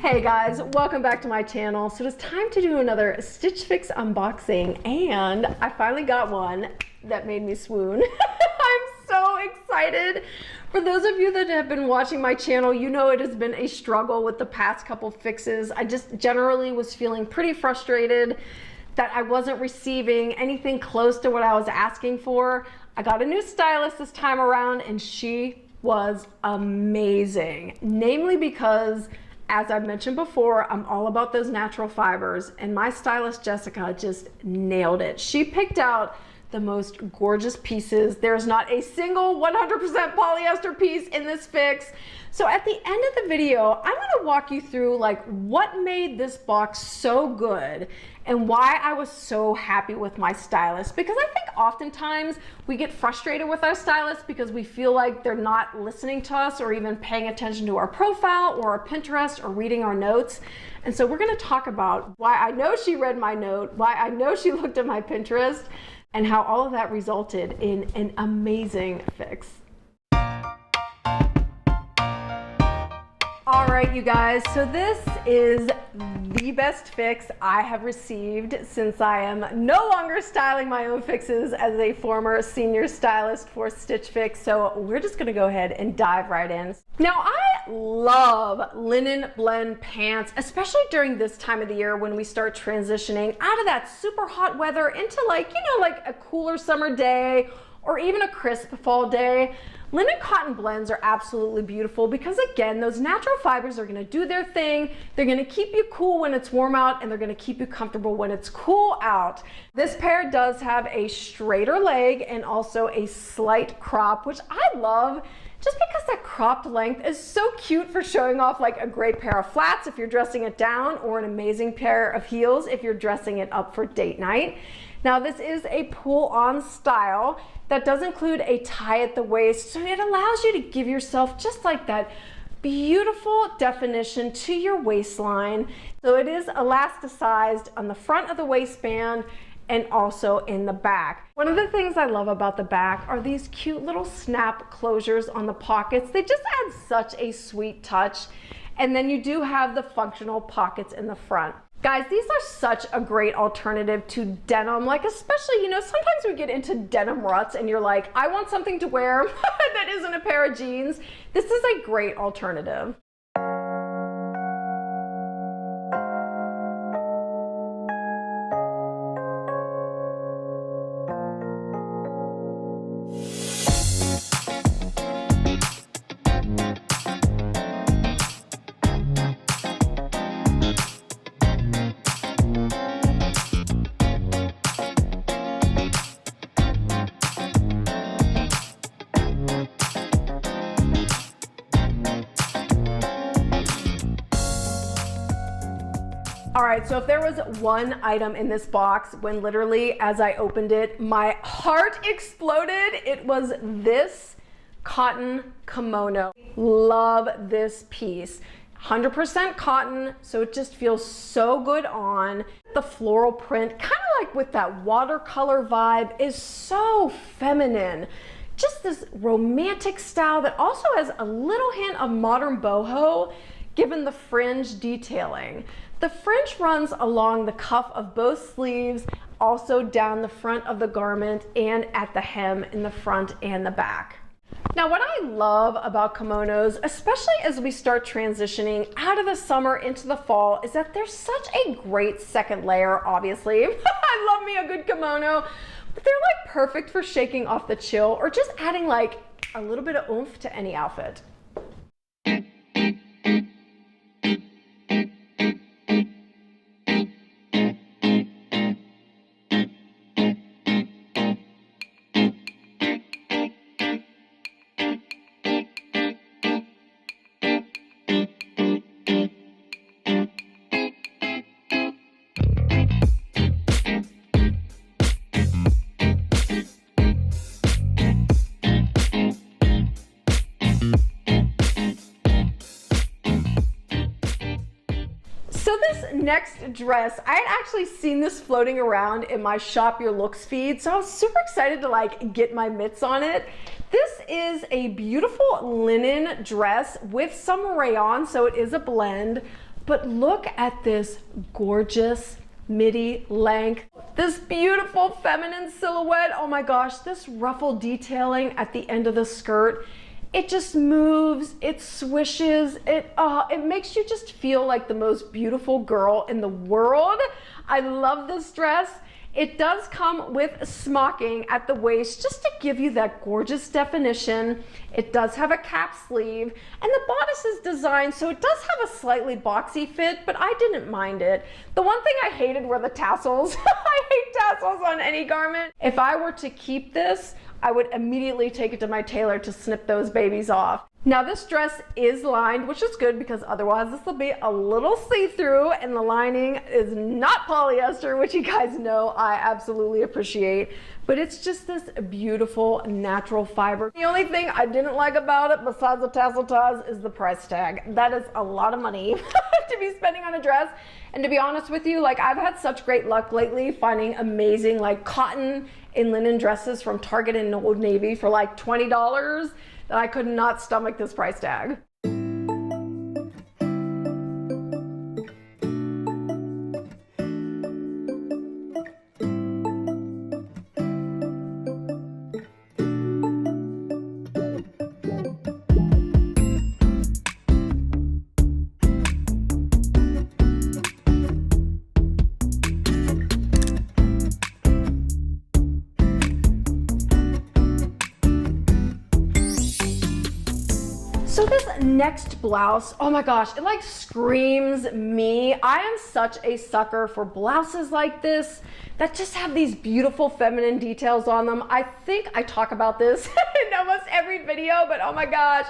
Hey guys, welcome back to my channel. So it's time to do another Stitch Fix unboxing, and I finally got one that made me swoon. I'm so excited. For those of you that have been watching my channel, you know it has been a struggle with the past couple fixes. I just generally was feeling pretty frustrated that I wasn't receiving anything close to what I was asking for. I got a new stylist this time around, and she was amazing. Namely because, as I've mentioned before, I'm all about those natural fibers, and my stylist Jessica just nailed it. She picked out the most gorgeous pieces. There's not a single 100% polyester piece in this fix. So at the end of the video, I'm gonna walk you through like what made this box so good and why I was so happy with my stylist. Because I think oftentimes we get frustrated with our stylists because we feel like they're not listening to us or even paying attention to our profile or our Pinterest or reading our notes. And so we're gonna talk about why I know she read my note, why I know she looked at my Pinterest, and how all of that resulted in an amazing fix. All right, you guys, so this is the best fix I have received since I am no longer styling my own fixes as a former senior stylist for Stitch Fix. So we're just gonna go ahead and dive right in. Now, I love linen blend pants, especially during this time of the year when we start transitioning out of that super hot weather into like, you know, like a cooler summer day or even a crisp fall day. Linen cotton blends are absolutely beautiful because, again, those natural fibers are gonna do their thing. They're gonna keep you cool when it's warm out, and they're gonna keep you comfortable when it's cool out. This pair does have a straighter leg and also a slight crop, which I love just because that cropped length is so cute for showing off like a great pair of flats if you're dressing it down, or an amazing pair of heels if you're dressing it up for date night. Now, this is a pull-on style that does include a tie at the waist, so it allows you to give yourself just like that beautiful definition to your waistline. So it is elasticized on the front of the waistband and also in the back. One of the things I love about the back are these cute little snap closures on the pockets. They just add such a sweet touch. And then you do have the functional pockets in the front. Guys, these are such a great alternative to denim. Like, especially, you know, sometimes we get into denim ruts and you're like, I want something to wear that isn't a pair of jeans. This is a great alternative. All right, so if there was one item in this box when literally as I opened it, my heart exploded, it was this cotton kimono. Love this piece. 100% cotton, so it just feels so good on. The floral print, kind of like with that watercolor vibe, is so feminine. Just this romantic style that also has a little hint of modern boho, given the fringe detailing. The fringe runs along the cuff of both sleeves, also down the front of the garment and at the hem in the front and the back. Now, what I love about kimonos, especially as we start transitioning out of the summer into the fall, is that there's such a great second layer, obviously. I love me a good kimono, but they're like perfect for shaking off the chill or just adding like a little bit of oomph to any outfit. Next dress, I had actually seen this floating around in my Shop Your Looks feed, so I was super excited to like get my mitts on it. This is a beautiful linen dress with some rayon, so it is a blend. But look at this gorgeous midi length, this beautiful feminine silhouette. Oh my gosh, this ruffle detailing at the end of the skirt, it just moves, it swishes, it makes you just feel like the most beautiful girl in the world. I love this dress. It does come with smocking at the waist just to give you that gorgeous definition. It does have a cap sleeve, and the bodice is designed so it does have a slightly boxy fit, but I didn't mind it. The one thing I hated were the tassels. I hate tassels on any garment. If I were to keep this, I would immediately take it to my tailor to snip those babies off. Now this dress is lined, which is good because otherwise this will be a little see-through, and the lining is not polyester, which you guys know I absolutely appreciate, but it's just this beautiful natural fiber. The only thing I didn't like about it besides the tassel ties is the price tag. That is a lot of money to be spending on a dress. And to be honest with you, like, I've had such great luck lately finding amazing like cotton and linen dresses from Target and Old Navy for like $20 that I could not stomach this price tag. So this next blouse, oh my gosh, it like screams me. I am such a sucker for blouses like this that just have these beautiful feminine details on them. I think I talk about this in almost every video, but oh my gosh,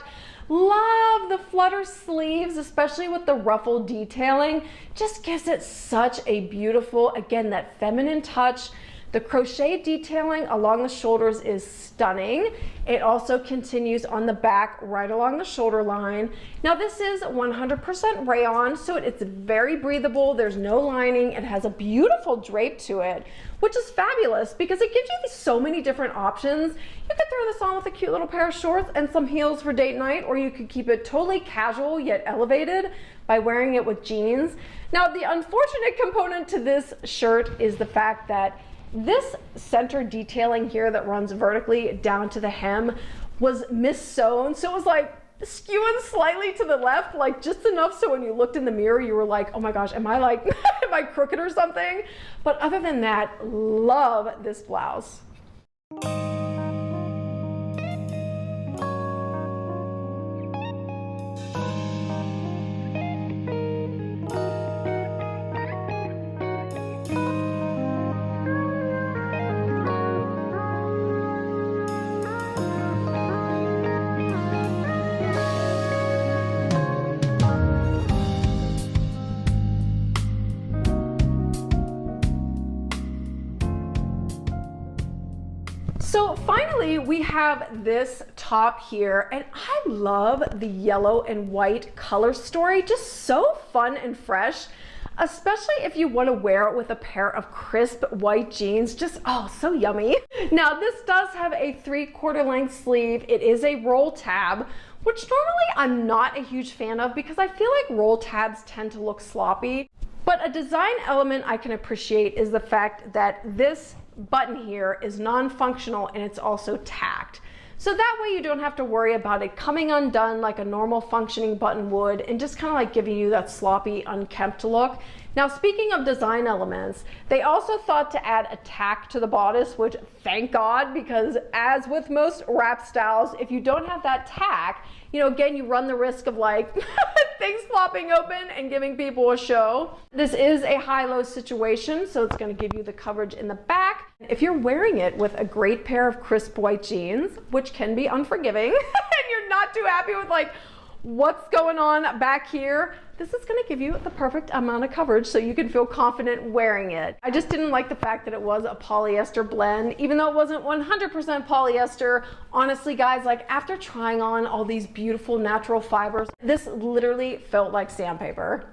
love the flutter sleeves, especially with the ruffle detailing. Just gives it such a beautiful, again, that feminine touch. The crochet detailing along the shoulders is stunning. It also continues on the back right along the shoulder line. Now this is 100% rayon, so it's very breathable. There's no lining. It has a beautiful drape to it, which is fabulous because it gives you so many different options. You could throw this on with a cute little pair of shorts and some heels for date night, or you could keep it totally casual yet elevated by wearing it with jeans. Now the unfortunate component to this shirt is the fact that this center detailing here that runs vertically down to the hem was mis-sewn, so it was like skewing slightly to the left, like just enough so when you looked in the mirror you were like, oh my gosh, am I like am I crooked or something? But other than that, love this blouse. So finally, we have this top here, and I love the yellow and white color story. Just so fun and fresh, especially if you want to wear it with a pair of crisp white jeans. Just, oh, so yummy. Now, this does have a 3/4 length sleeve. It is a roll tab, which normally I'm not a huge fan of because I feel like roll tabs tend to look sloppy. But a design element I can appreciate is the fact that this button here is non-functional and it's also tacked. So that way you don't have to worry about it coming undone like a normal functioning button would and just kind of like giving you that sloppy, unkempt look. Now, speaking of design elements, they also thought to add a tack to the bodice, which thank God, because as with most wrap styles, if you don't have that tack, you know, again, you run the risk of like things flopping open and giving people a show. This is a high-low situation, so it's going to give you the coverage in the back. If you're wearing it with a great pair of crisp white jeans, which can be unforgiving, and you're not too happy with like what's going on back here, this is going to give you the perfect amount of coverage so you can feel confident wearing it. I just didn't like the fact that it was a polyester blend, even though it wasn't 100% polyester. Honestly, guys, like after trying on all these beautiful natural fibers, this literally felt like sandpaper.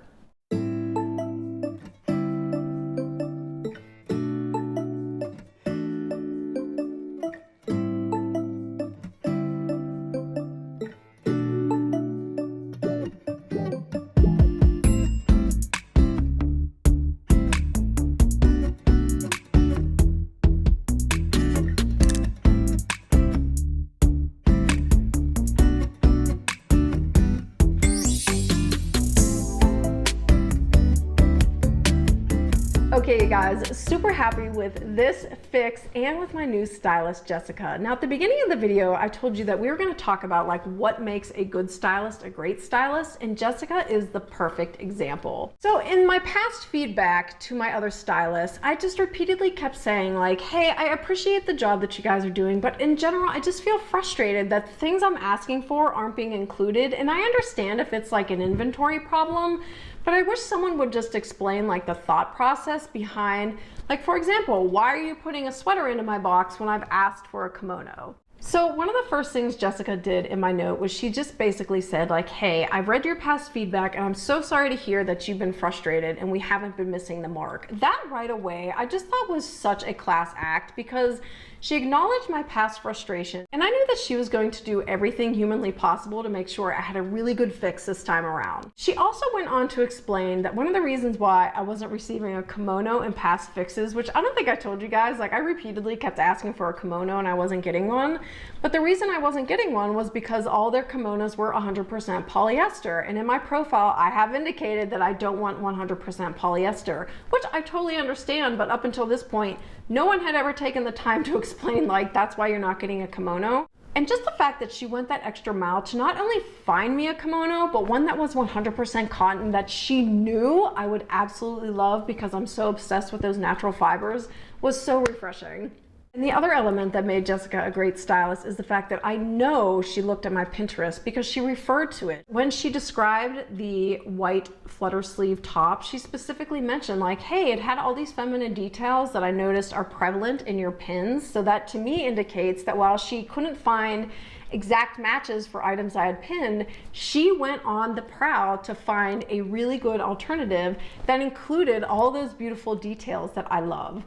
guys, super happy with this fix and with my new stylist, Jessica. Now at the beginning of the video, I told you that we were going to talk about like what makes a good stylist a great stylist, and Jessica is the perfect example. So in my past feedback to my other stylists, I just repeatedly kept saying like, hey, I appreciate the job that you guys are doing, but in general, I just feel frustrated that the things I'm asking for aren't being included. And I understand if it's like an inventory problem, but I wish someone would just explain like the thought process behind, like for example, why are you putting a sweater into my box when I've asked for a kimono? So one of the first things Jessica did in my note was she just basically said like, hey, I've read your past feedback and I'm so sorry to hear that you've been frustrated and we haven't been missing the mark. That right away, I just thought was such a class act because she acknowledged my past frustration, and I knew that she was going to do everything humanly possible to make sure I had a really good fix this time around. She also went on to explain that one of the reasons why I wasn't receiving a kimono in past fixes, which I don't think I told you guys, like I repeatedly kept asking for a kimono and I wasn't getting one, but the reason I wasn't getting one was because all their kimonos were 100% polyester, and in my profile I have indicated that I don't want 100% polyester, which I totally understand, but up until this point, no one had ever taken the time to explain like that's why you're not getting a kimono. And just the fact that she went that extra mile to not only find me a kimono, but one that was 100% cotton that she knew I would absolutely love because I'm so obsessed with those natural fibers was so refreshing. And the other element that made Jessica a great stylist is the fact that I know she looked at my Pinterest because she referred to it. When she described the white flutter sleeve top, she specifically mentioned like, hey, it had all these feminine details that I noticed are prevalent in your pins. So that to me indicates that while she couldn't find exact matches for items I had pinned, she went on the prowl to find a really good alternative that included all those beautiful details that I love.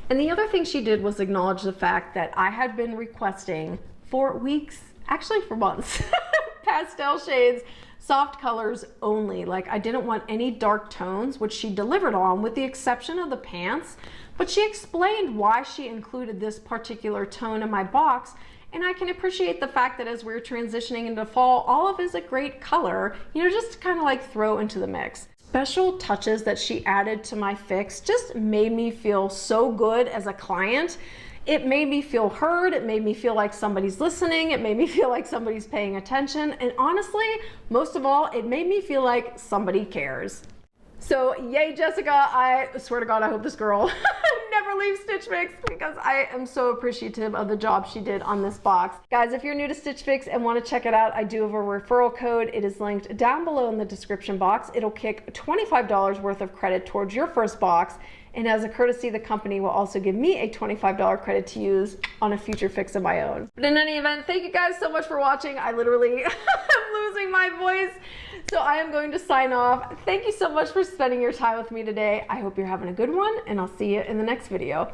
And the other thing she did was acknowledge the fact that I had been requesting for weeks, actually for months, pastel shades, soft colors only. Like I didn't want any dark tones, which she delivered on with the exception of the pants, but she explained why she included this particular tone in my box. And I can appreciate the fact that as we're transitioning into fall, olive is a great color, you know, just to kind of like throw into the mix. Special touches that she added to my fix just made me feel so good as a client. It made me feel heard. It made me feel like somebody's listening. It made me feel like somebody's paying attention. And honestly, most of all, it made me feel like somebody cares. So yay, Jessica. I swear to God, I hope this girl never leaves Stitch Fix because I am so appreciative of the job she did on this box. Guys, if you're new to Stitch Fix and want to check it out, I do have a referral code. It is linked down below in the description box. It'll kick $25 worth of credit towards your first box. And as a courtesy, the company will also give me a $25 credit to use on a future fix of my own. But in any event, thank you guys so much for watching. I literally am losing my voice. So I am going to sign off. Thank you so much for spending your time with me today. I hope you're having a good one, and I'll see you in the next video.